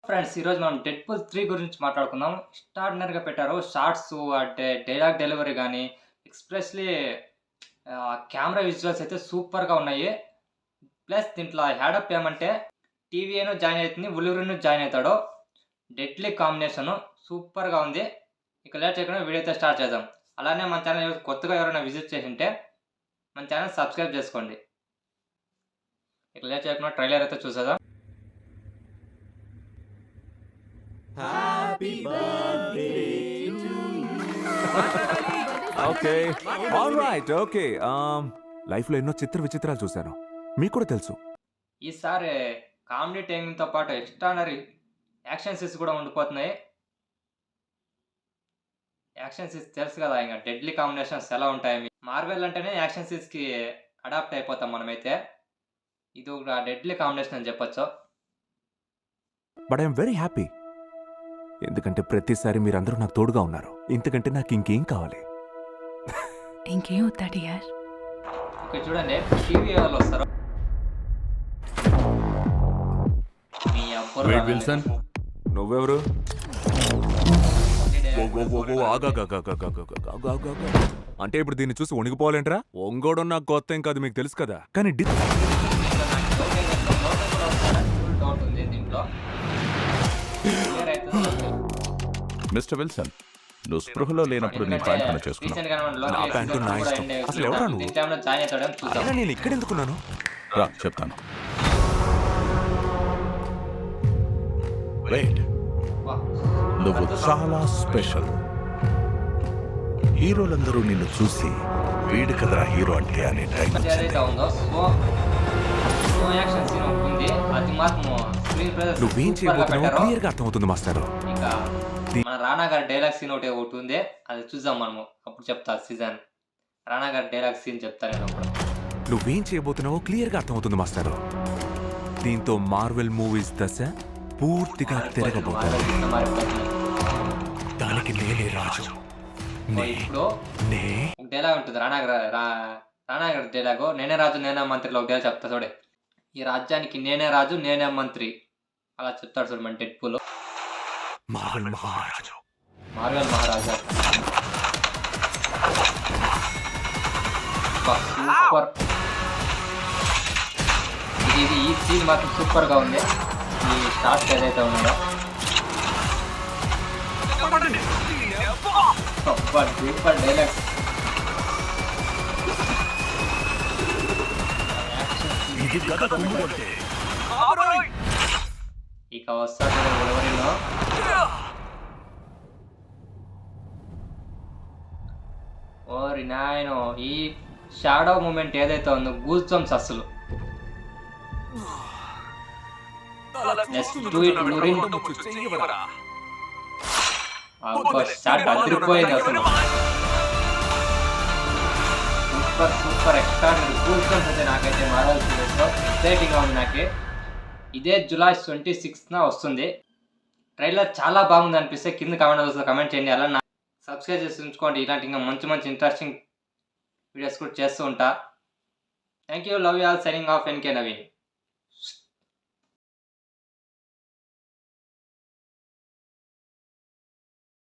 Friends ఈరోజు మనం Deadpool 3 గురించి మాట్లాడుకుందాం. ఎక్స్ట్రార్డినరీగా పెట్టారు. షార్ట్స్ అంటే డైలాగ్ డెలివరీ గాని, ఎక్స్‌ప్రెస్‌లీ కెమెరా విజువల్స్ అయితే సూపర్‌గా ఉన్నాయి. ప్లస్ దీంట్లో యాడప్ ఏమంటే టీవీఏను జాయిన్ అయితుంది. ఉలివరిను జాయిన్ అవుతాడు. డెడ్లీ కాంబినేషను సూపర్‌గా ఉంది. ఇక లేట్ చేయకుండా వీడియో అయితే స్టార్ట్ చేద్దాం. అలానే మన ఛానల్ కొత్తగా ఎవరైనా విజిట్ చేసింటే మన ఛానల్ సబ్స్క్రైబ్ చేసుకోండి. ఇక లేట్ చేయకుండా ట్రైలర్ అయితే చూసేద్దాం. Happy birthday to you. Okay all right okay లైఫ్లో ఎన్నో విచిత్రాలు చూశాను, మీకు కూడా తెలుసు. ఈసారి కామెడీ టైమింగ్‌తో పాటు ఎక్స్ట్రానరీ యాక్షన్ సీన్స్ కూడా ఉండిపోతున్నాయి. యాక్షన్ సీన్స్ తెలుసు కదా, ఇంక డెడ్లీ కాంబినేషన్స్ ఎలా ఉంటాయి. మార్వెల్ అంటేనే యాక్షన్ సీన్స్‌కి అడాప్ట్ అయిపోతాం మనమైతే. ఇది ఒక డెడ్లీ కాంబినేషన్ అని చెప్పొచ్చు. బట్ ఐఎమ్ వెరీ హ్యాపీ, ఎందుకంటే ప్రతిసారి మీరందరూ నాకు తోడుగా ఉన్నారు. ఇంతకంటే నాకు ఇంకేం కావాలి? ఇంకేం వద్దాడు యార్. ఇక్కడ చూడండి, టీవీ వాళ్ళు వస్తారు. మీ అబ్బోరు Wait, Wilson. నువ్వెవరు? అంటే ఇప్పుడు దీన్ని చూసి వణిగిపోవాలంటరా? ఒంగోడం నాకు కొత్త ఏం కాదు, మీకు తెలుసు కదా. కానీ డౌట్ ఉంది దీంట్లో. క్లియర్ అవుతుంది. మిస్టర్ విల్సన్, నువ్వు స్పృహలో లేనప్పుడు నీ పాయింట్ పని చేసుకున్నావు. రీసెంట్ గా మనం నా లోకల్ ప్యాంటు ఎపిసోడ్ నా కూడా ఇష్టం. ఎండ్ అయ్యింది. అసలు ఎవరా నువ్వు? దీంట్లో ఏమైనా జాయిన్ అవుతాడని చూద్దాం. అయినా నేను ఇక్కడ ఎందుకున్నాను? రా చెప్తాను. వెయిట్, వా. నువ్వు చాలా స్పెషల్. హీరోలందరూ నిన్ను చూసి వీడి కదరా హీరో అంటే అనే టైం అది ఏదైతే ఉందో స్లో యాక్షన్ సీన్ ఒకటి ఉంది. అది మాత్రం స్క్రీన్ ప్రెజెన్స్ నువ్వేం సూపర్ గా చేయబోతున్నావో పెట్టారు. క్లియర్ గా అర్థమవుతుంది మాస్టర్. ఇక మన రానా గారి డైలాగ్ సీన్ ఒకటి ఉంది, అది చూద్దాం మనము. అప్పుడు చెప్తా సీజన్ రానా గారి డైలాగ్ సీన్ చెప్తా నేను అప్పుడు. నువ్వేం చేయబోతున్నావో క్లియర్ గా అర్థమవుతుంది మాస్టర్. దీంతో మార్వెల్ మూవీస్ దశ పూర్తిగా తిరగబోతుంది. దానికి నేనే రాజు. ఇప్పుడు ఒక డైలాగ్ ఉంటుంది రానా గారి డైలాగ్, నేనే రాజు నేనే మంత్రిలో ఒక డైలాగ్ చెప్తా చూడే. ఈ రాజ్యానికి నేనే రాజు నేనే మంత్రి, అలా చెప్తాడు చూడు మన డెడ్పూల్. మార్వెల్ మహారాజు. మార్వెల్ మహారాజా సూపర్. ఇది ఈ సీన్ మాత్రం సూపర్ గా ఉంది. ఈ షార్ట్ ఏదైతే ఉన్నాడో సూపర్ డైలాగ్. ఇక వస్తాడు ఎవరిలో ఓరి నాయనో, ఈ షాడో మూమెంట్ ఏదైతే ఉందో గూస్ బంప్స్ అసలు. షాట్ అదిరిపోయింది అసలు. సూపర్ ఎక్స్ట్రాడినరీ గూస్ బంప్స్ అయితే నాకైతే మారాల్సింది. ఎక్సైటింగ్ గా ఉంది నాకు. ఇదే జూలై 26న వస్తుంది. ట్రైలర్ చాలా బాగుంది అనిపిస్తే కింద కమెంట్ చేయండి. అలా సబ్స్క్రైబ్ చేసి ఉంచుకోండి. ఇలాంటి ఇంకా మంచి ఇంట్రెస్టింగ్ వీడియోస్ కూడా చేస్తూ ఉంటా. Thank you, love you all. Signing off NK Naveen.